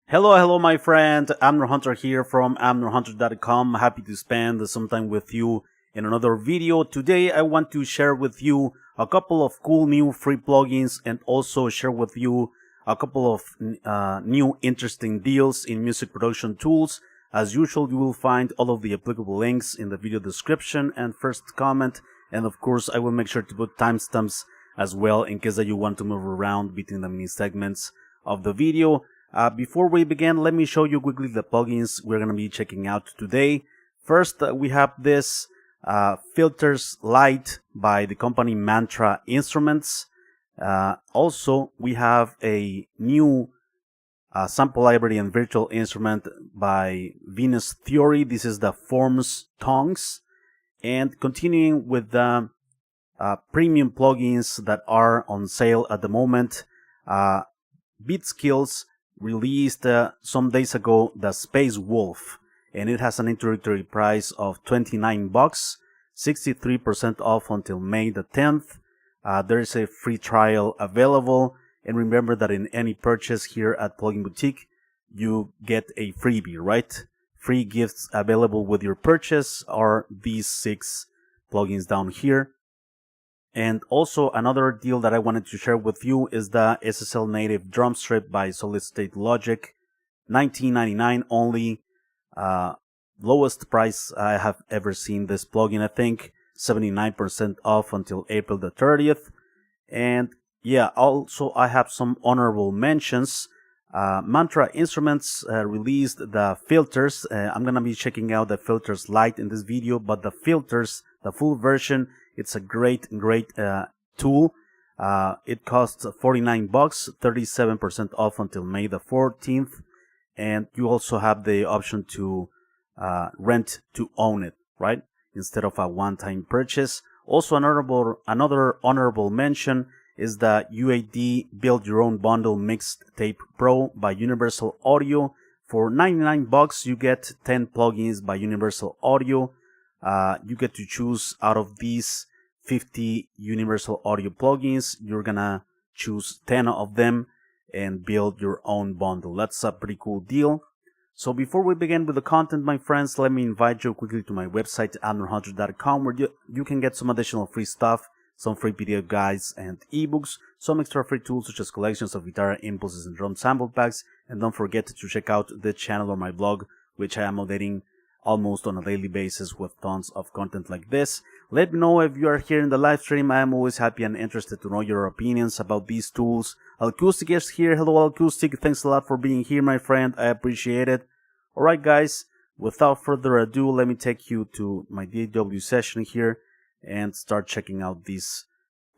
Hello, my friend. Mntra Hunter here from mntrahunter.com. Happy to spend some time with you in another video. Today, I want to share with you a couple of cool new free plugins and also share with you a couple of new interesting deals in music production tools. As usual, you will find all of the applicable links in the video description and first comment. And of course, I will make sure to put timestamps as well in case that you want to move around between the mini segments of the video. Before we begin, let me show you quickly the plugins we're going to be checking out today. First, we have this Fltrs Lite by the company Mntra Instruments. Also, we have a new sample library and virtual instrument by Venus Theory. This is the Forms Tongues. And continuing with the premium plugins that are on sale at the moment, Beatskillz released some days ago the SpaceWolf, and it has an introductory price of $29, 63% off until May the 10th. There is a free trial available, and remember that in any purchase here at Plugin Boutique, you get a freebie, right? Free gifts available with your purchase are these 6 plugins down here. And also another deal that I wanted to share with you is the SSL native Drumstrip by Solid State Logic, $19.99 only. Lowest price I have ever seen this plugin, I think 79% off until April the 30th. And yeah, also I have some honorable mentions. Mntra Instruments released the Fltrs. I'm gonna be checking out the Fltrs Lite in this video, but the Fltrs, the full version, it's a great tool. It costs $49, 37% off until May the 14th. And you also have the option to rent to own it, right? Instead of a one-time purchase. Also, another honorable mention is the UAD Build Your Own Bundle Mixed Tape Pro by Universal Audio. For $99, you get 10 plugins by Universal Audio. You get to choose out of these 50 Universal Audio plugins. You're gonna choose 10 of them and build your own bundle. That's a pretty cool deal. So before we begin with the content, my friends, let me invite you quickly to my website, mntrahunter.com, where you can get some additional free stuff, some free PDF guides and ebooks, some extra free tools such as collections of guitar impulses and drum sample packs, and don't forget to check out the channel or my blog, which I am updating almost on a daily basis with tons of content like this. Let me know if you are here in the live stream. I am always happy and interested to know your opinions about these tools. Acoustic is here. Hello, Acoustic. Thanks a lot for being here, my friend. I appreciate it. Alright, guys, without further ado, let me take you to my DAW session here and start checking out these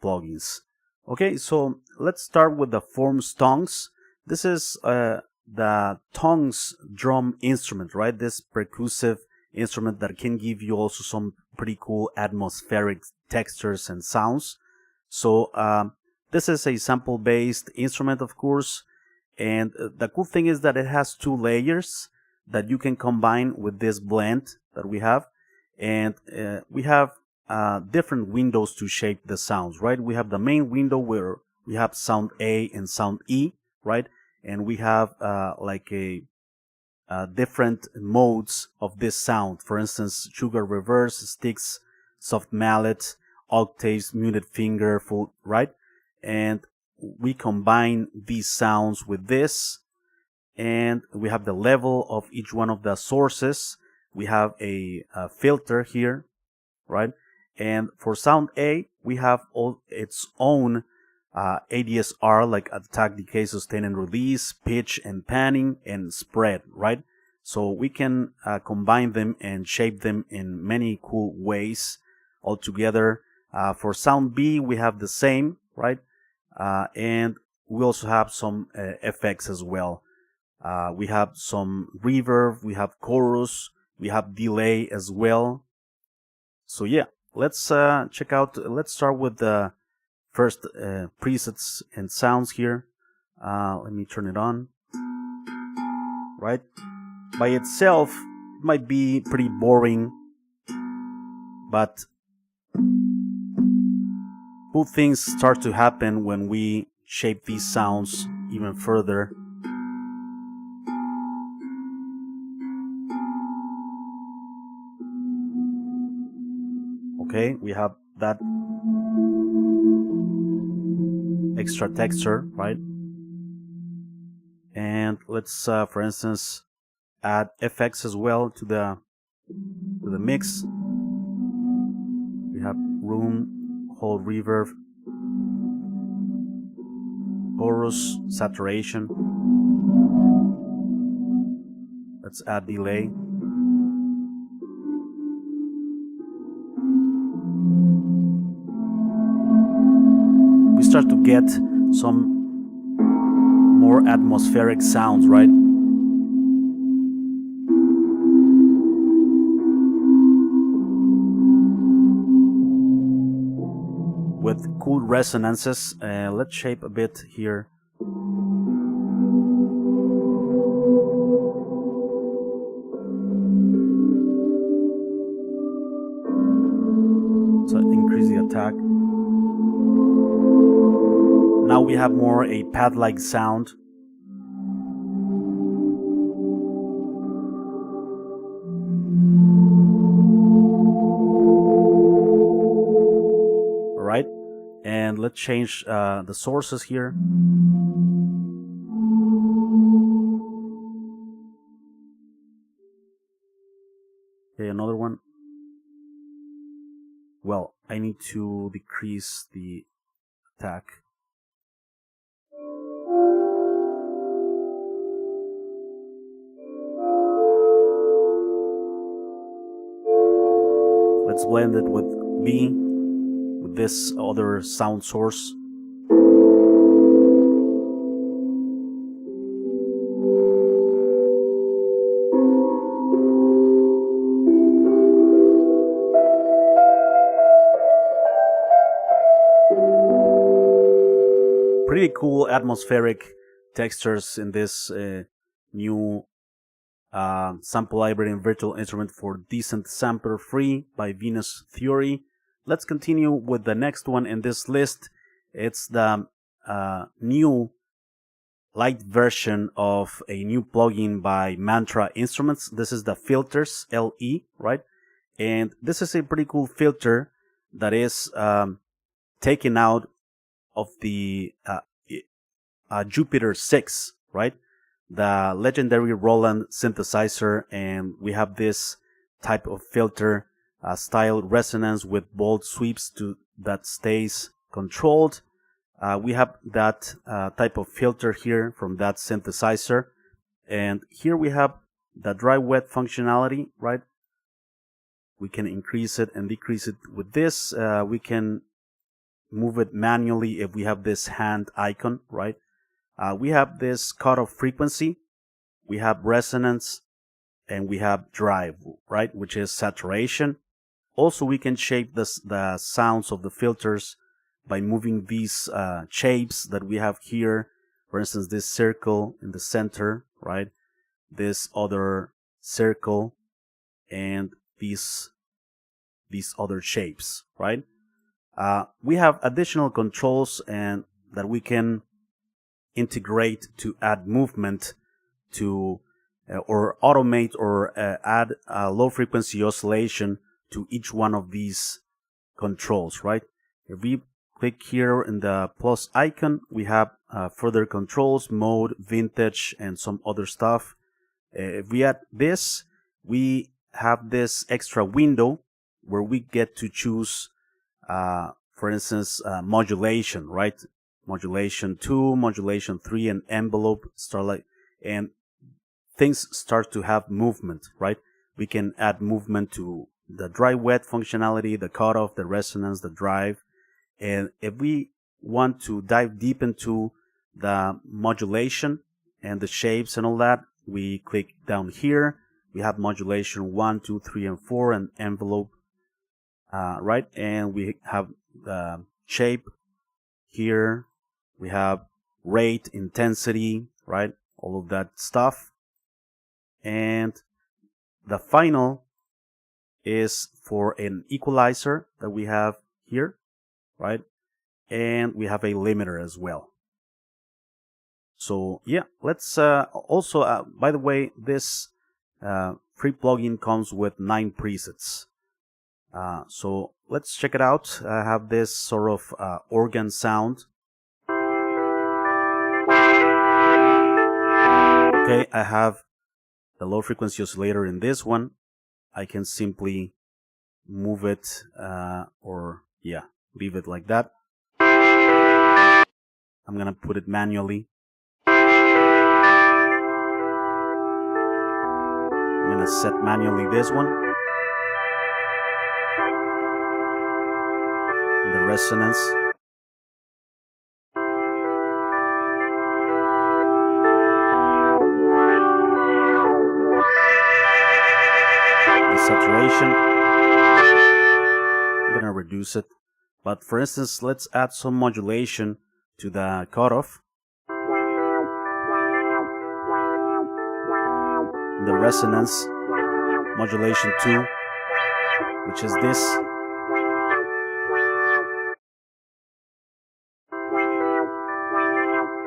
plugins. Okay, so let's start with the Forms Tongues. This is the Tongues drum instrument, right? This percussive instrument that can give you also some pretty cool atmospheric textures and sounds. So this is a sample based instrument, of course, and the cool thing is that it has 2 layers that you can combine with this blend that we have, and we have different windows to shape the sounds, right? We have the main window where we have sound A and sound E, right? And we have like a different modes of this sound. For instance, sugar reverse, sticks, soft mallet, octaves, muted finger, full, right? And we combine these sounds with this, and we have the level of each one of the sources. We have a filter here, right? And for sound A, we have its own ADSR, like attack, decay, sustain, and release, pitch and panning, and spread, right? So we can combine them and shape them in many cool ways all together. For sound B, we have the same, right? And we also have some effects as well. We have some reverb, we have chorus, we have delay as well. So yeah, let's check out, let's start with the first presets and sounds here. Let me turn it on. Right? By itself, it might be pretty boring, but cool things start to happen when we shape these sounds even further. Okay, we have that extra texture, right? And let's, for instance, add effects as well to the mix. We have room, hold reverb, chorus, saturation. Let's add delay. We start to get some more atmospheric sounds, right? With cool resonances. Let's shape a bit here. So increase the attack. Now we have more a pad-like sound. Alright, and let's change the sources here. Okay, another one. Well, I need to decrease the attack. Let's blend it with B, with this other sound source. Pretty cool atmospheric textures in this new sample library and virtual instrument for decent sampler free by Venus Theory. Let's continue with the next one in this list. It's the new light version of a new plugin by Mntra Instruments. This is the Fltrs, LE, right? And this is a pretty cool filter that is taken out of the Jupiter 6, right? The legendary Roland synthesizer, and we have this type of filter style resonance with bold sweeps that stays controlled. We have that type of filter here from that synthesizer, and here we have the dry wet functionality, right? We can increase it and decrease it with this. We can move it manually if we have this hand icon, right? We have this cutoff frequency, we have resonance, and we have drive, right, which is saturation. Also, we can shape the sounds of the filters by moving these shapes that we have here. For instance, this circle in the center, right? This other circle, and these other shapes, right? We have additional controls and that we can integrate to add movement to or automate or add low frequency oscillation to each one of these controls, right? If we click here in the plus icon, we have further controls, mode, vintage, and some other stuff. If we add this, we have this extra window where we get to choose, for instance, modulation, right? Modulation 2, modulation 3, and envelope, starlight, and things start to have movement, right? We can add movement to the dry wet functionality, the cutoff, the resonance, the drive. And if we want to dive deep into the modulation and the shapes and all that, we click down here. We have modulation 1, 2, 3, and 4, and envelope, right? And we have the shape here. We have rate, intensity, right? All of that stuff. And the final is for an equalizer that we have here, right? And we have a limiter as well. So yeah, let's also, by the way, this free plugin comes with 9 presets. So let's check it out. I have this sort of organ sound. Okay, I have the low frequency oscillator in this one. I can simply move it or leave it like that. I'm gonna put it manually. I'm gonna set manually this one. The resonance. The saturation. I'm gonna reduce it. But for instance, let's add some modulation to the cutoff. The resonance, modulation 2, which is this.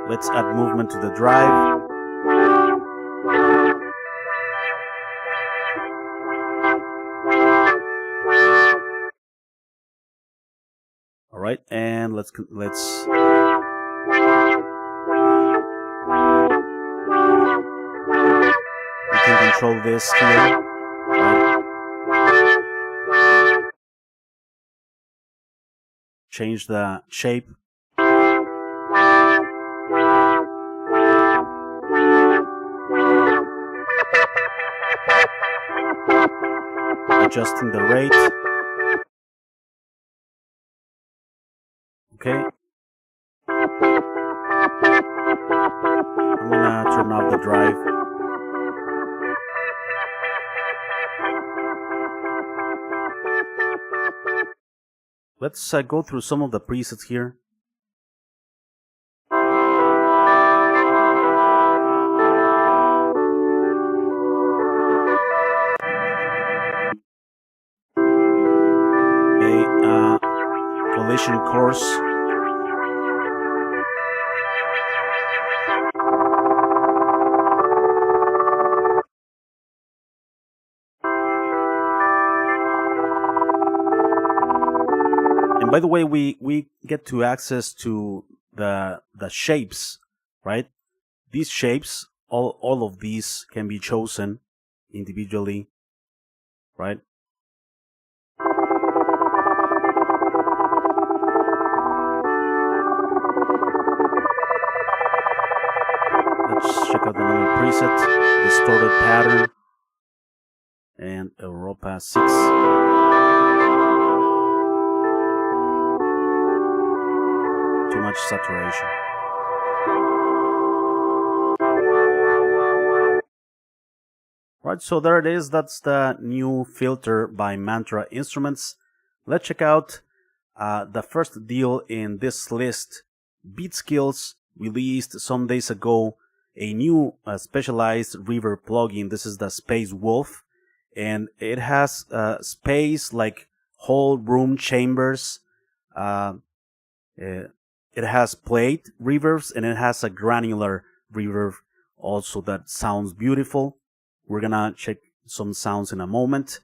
Let's add movement to the drive. All right, and let's we can control this here. Right. Change the shape. Adjusting the rate. Okay. I'm gonna turn off the drive. Let's go through some of the presets here. Collision course. And by the way, we get to access to the shapes, right? These shapes, all of these can be chosen individually, right? Let's check out another preset, distorted pattern, and Europa 6. Too much saturation. Right, so there it is. That's the new filter by Mntra Instruments. Let's check out the first deal in this list. Beatskillz released some days ago a new specialized reverb plugin. This is the SpaceWolf, and it has space like whole room chambers. It has plate reverbs, and it has a granular reverb also that sounds beautiful. We're gonna check some sounds in a moment.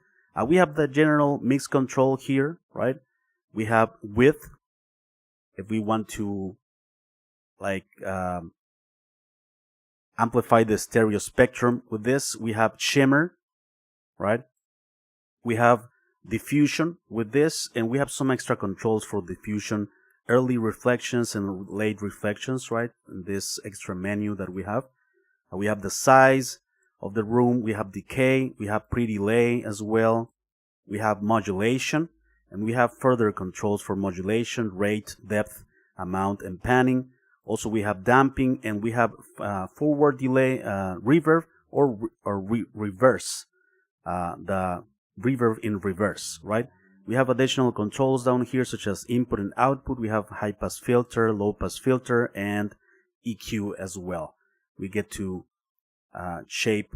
We have the general mix control here, right? We have width. If we want to like amplify the stereo spectrum with this, we have shimmer, right? We have diffusion with this, and we have some extra controls for diffusion, early reflections and late reflections, right? In this extra menu that we have. We have the size of the room, we have decay, we have pre-delay as well, we have modulation, and we have further controls for modulation, rate, depth, amount, and panning. Also, we have damping, and we have forward delay, reverb, or reverse, the reverb in reverse, right? We have additional controls down here, such as input and output. We have high pass filter, low pass filter, and EQ as well. We get to shape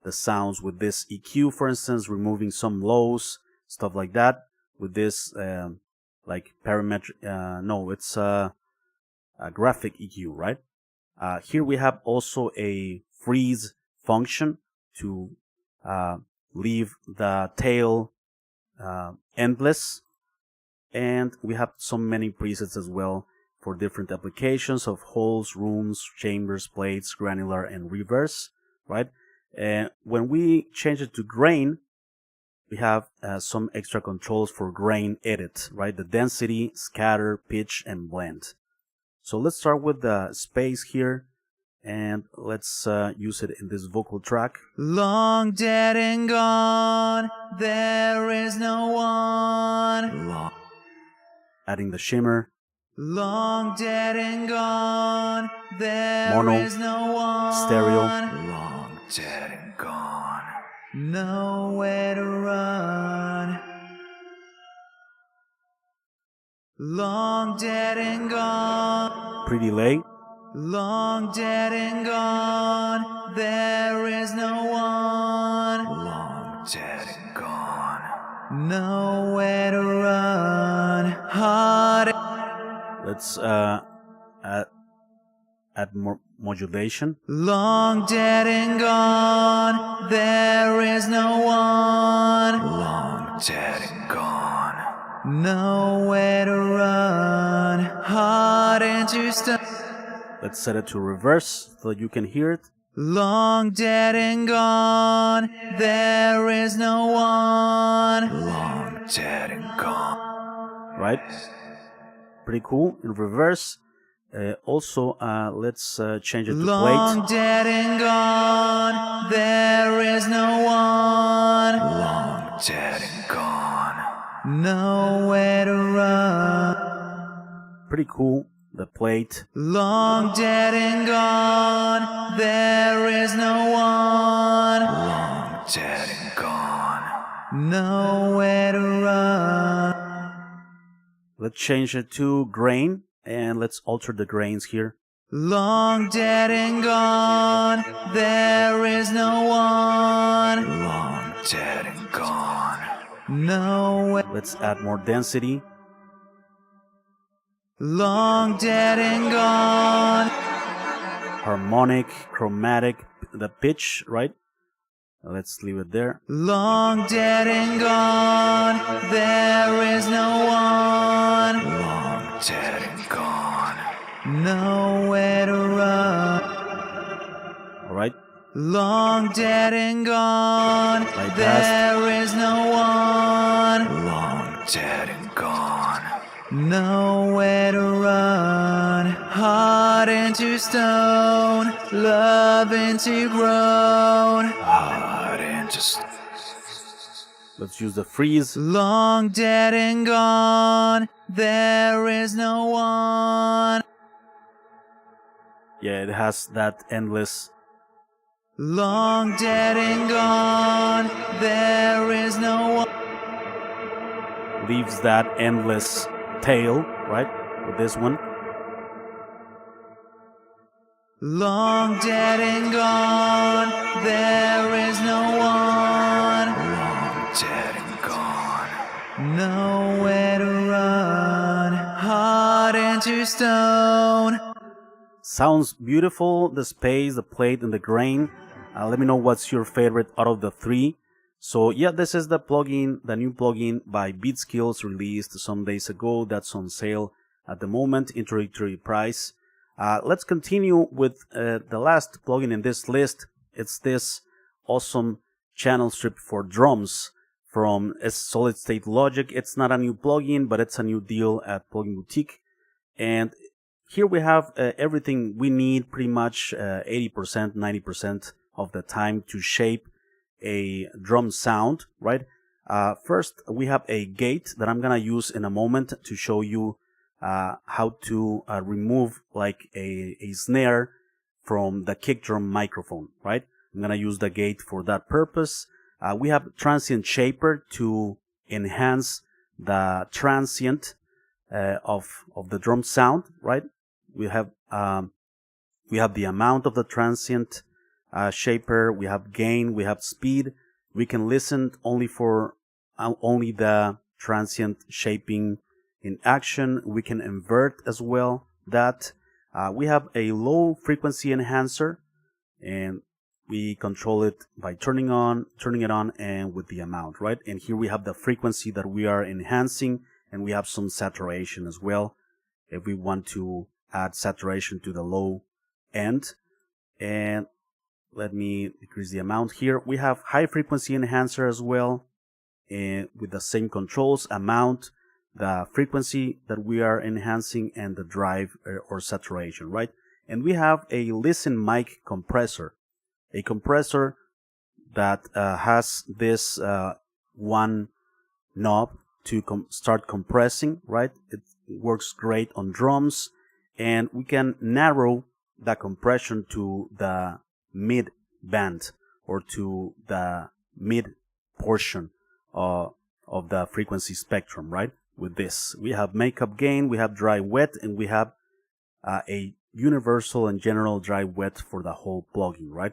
the sounds with this EQ, for instance, removing some lows, stuff like that. With this, like parametric, no, it's a graphic EQ, right? Here we have also a freeze function to leave the tail endless, and we have so many presets as well for different applications of holes, rooms, chambers, plates, granular, and reverse, right? And when we change it to grain, we have some extra controls for grain edit, right? The density, scatter, pitch, and blend. So let's start with the space here, and let's use it in this vocal track. Long dead and gone, there is no one. Adding the shimmer. Long dead and gone, there Mono, is no one. stereo. Long dead and gone, nowhere to run. Long dead and gone. Pre-delay. Long dead and gone, there is no one. Long dead and gone, nowhere to run. Hard. Let's add more modulation. Long dead and gone, there is no one. Long dead and gone, nowhere to run. Hard into stone. Let's set it to reverse so that you can hear it. Long dead and gone, there is no one. Long dead and gone. Right? Pretty cool. In reverse. Also, let's change it to Long plate. dead and gone, there is no one. Long dead and gone, nowhere to run. Pretty cool. The plate. Long dead and gone, there is no one. Long dead and gone, nowhere to run. Let's change it to grain, and let's alter the grains here. Long dead and gone, there is no one. Long dead and gone, nowhere. Let's add more density. Long dead and gone. Harmonic, chromatic, the pitch, right? Let's leave it there. Long dead and gone, there is no one. Long dead and gone, nowhere to run. All right. Long dead and gone, Bypassed. there is no one. Long dead and gone, nowhere to run. Heart into stone, love into groan. Heart into stone. Let's use the freeze. Long dead and gone, there is no one. Yeah, it has that endless. Long dead and gone, there is no one. Leaves that endless tail, right? With this one. Long dead and gone, there is no one. Long dead and gone, nowhere to run. Heart into stone. Sounds beautiful, the space, the plate, and the grain. Let me know what's your favorite out of the three. So yeah, this is the plugin, the new plugin by Beatskillz, released some days ago. That's on sale at the moment, introductory price. Let's continue with the last plugin in this list. It's this awesome channel strip for drums from Solid State Logic. It's not a new plugin, but it's a new deal at Plugin Boutique. And here we have everything we need, pretty much 80%, 90% of the time to shape a drum sound, right? First, we have a gate that I'm gonna use in a moment to show you how to remove like a snare from the kick drum microphone, right? I'm gonna use the gate for that purpose. We have transient shaper to enhance the transient of the drum sound, right? We have the amount of the transient shaper, we have gain, we have speed. We can listen only for only the transient shaping in action. We can invert as well that. We have a low frequency enhancer, and we control it by turning it on, and with the amount, right? And here we have the frequency that we are enhancing, and we have some saturation as well if we want to add saturation to the low end. And let me decrease the amount here. We have high frequency enhancer as well, and with the same controls, amount, the frequency that we are enhancing, and the drive or saturation, right? And we have a listen mic compressor, a compressor that has this one knob to start compressing, right? It works great on drums, and we can narrow the compression to the mid band or to the mid portion of the frequency spectrum, right? With this, we have makeup gain, we have dry wet, and we have a universal and general dry wet for the whole plugin, right?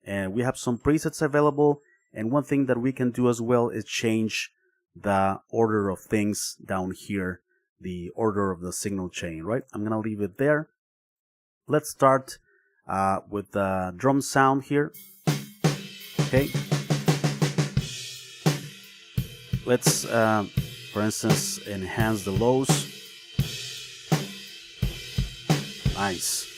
And we have some presets available, and one thing that we can do as well is change the order of things down here, the order of the signal chain, right? I'm gonna leave it there. Let's start with the drum sound here. Okay, let's for instance enhance the lows. Nice.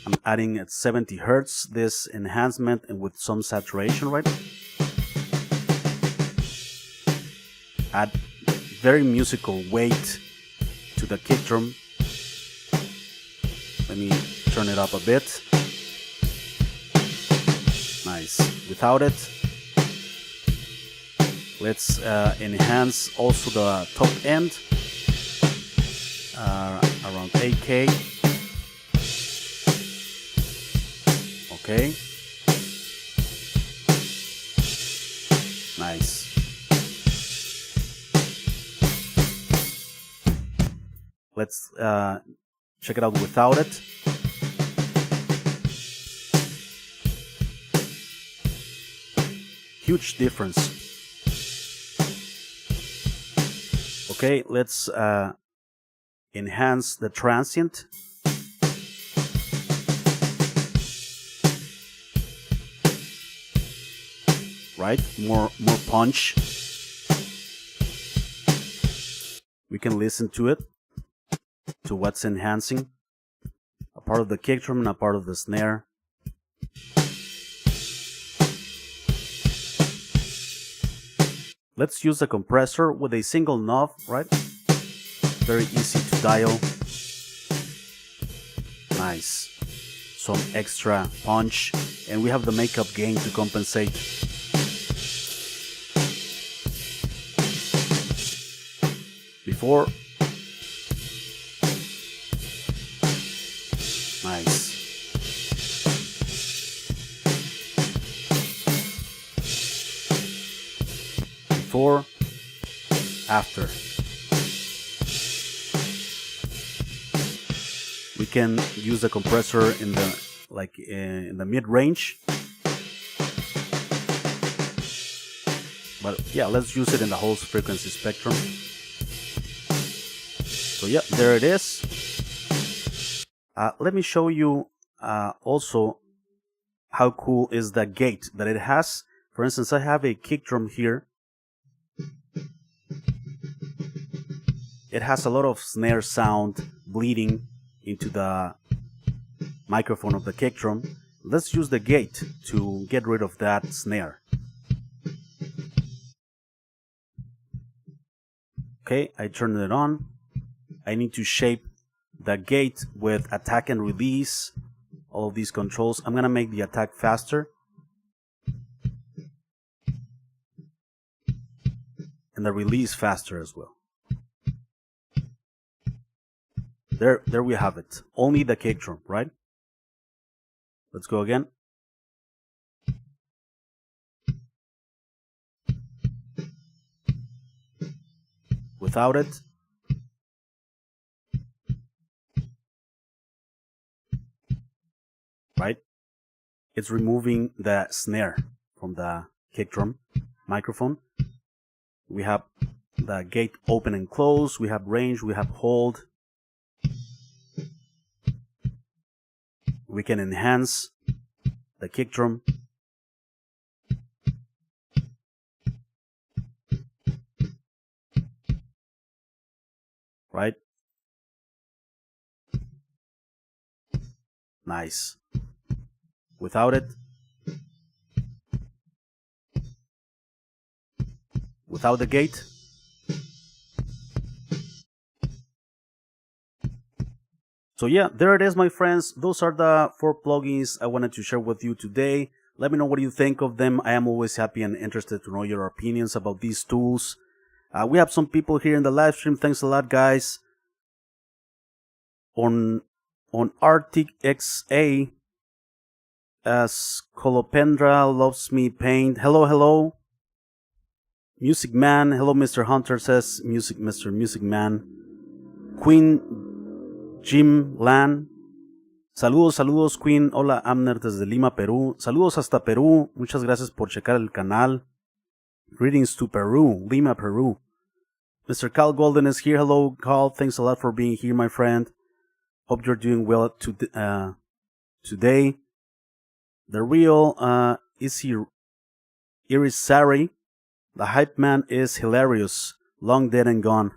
I'm adding at 70 Hertz this enhancement and with some saturation, right? Add very musical weight to the kick drum. Let me turn it up a bit. Nice. Without it, let's enhance also the top end, around 8K. Okay. Nice. Let's check it out without it. Huge difference. Okay, let's enhance the transient. Right, more punch. We can listen to it, to what's enhancing, a part of the kick drum and a part of the snare. Let's use a compressor with a single knob, right? Very easy to dial. Nice. Some extra punch, and we have the makeup gain to compensate. Before. Nice. Before, after. We can use the compressor in the mid range. But yeah, let's use it in the whole frequency spectrum. So yeah, there it is. Let me show you also how cool is the gate that it has. For instance, I have a kick drum here. It has a lot of snare sound bleeding into the microphone of the kick drum. Let's use the gate to get rid of that snare. Okay, I turned it on. I need to shape the gate with attack and release, all of these controls. I'm gonna make the attack faster. And the release faster as well. There we have it. Only the kick drum, right? Let's go again. Without it. Right? It's removing the snare from the kick drum microphone. We have the gate open and close. We have range. We have hold. We can enhance the kick drum. Right? Nice. Without it. Without the gate. So yeah, there it is, my friends. Those are the 4 plugins I wanted to share with you today. Let me know what you think of them. I am always happy and interested to know your opinions about these tools. We have some people here in the live stream. Thanks a lot, guys. On Arctic XA, as Colopendra loves me paint. Hello, hello. Music Man. Hello, Mr. Hunter says Mr. Music Man. Queen Jim Lan. Saludos, saludos, Queen. Hola, Amner desde Lima, Perú. Saludos hasta Perú. Muchas gracias por checar el canal. Greetings to Peru, Lima, Peru. Mr. Carl Golden is here. Hello, Carl. Thanks a lot for being here, my friend. Hope you're doing well today. The real Irisari. The hype man is hilarious. Long dead and gone.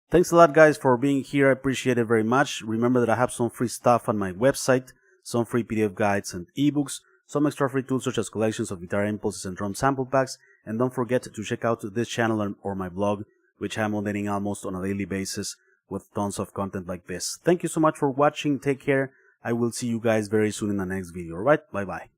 Thanks a lot, guys, for being here. I appreciate it very much. Remember that I have some free stuff on my website, some free PDF guides and ebooks, some extra free tools such as collections of guitar impulses and drum sample packs, and don't forget to check out this channel or my blog, which I'm updating almost on a daily basis with tons of content like this. Thank you so much for watching. Take care. I will see you guys very soon in the next video. Alright, bye bye.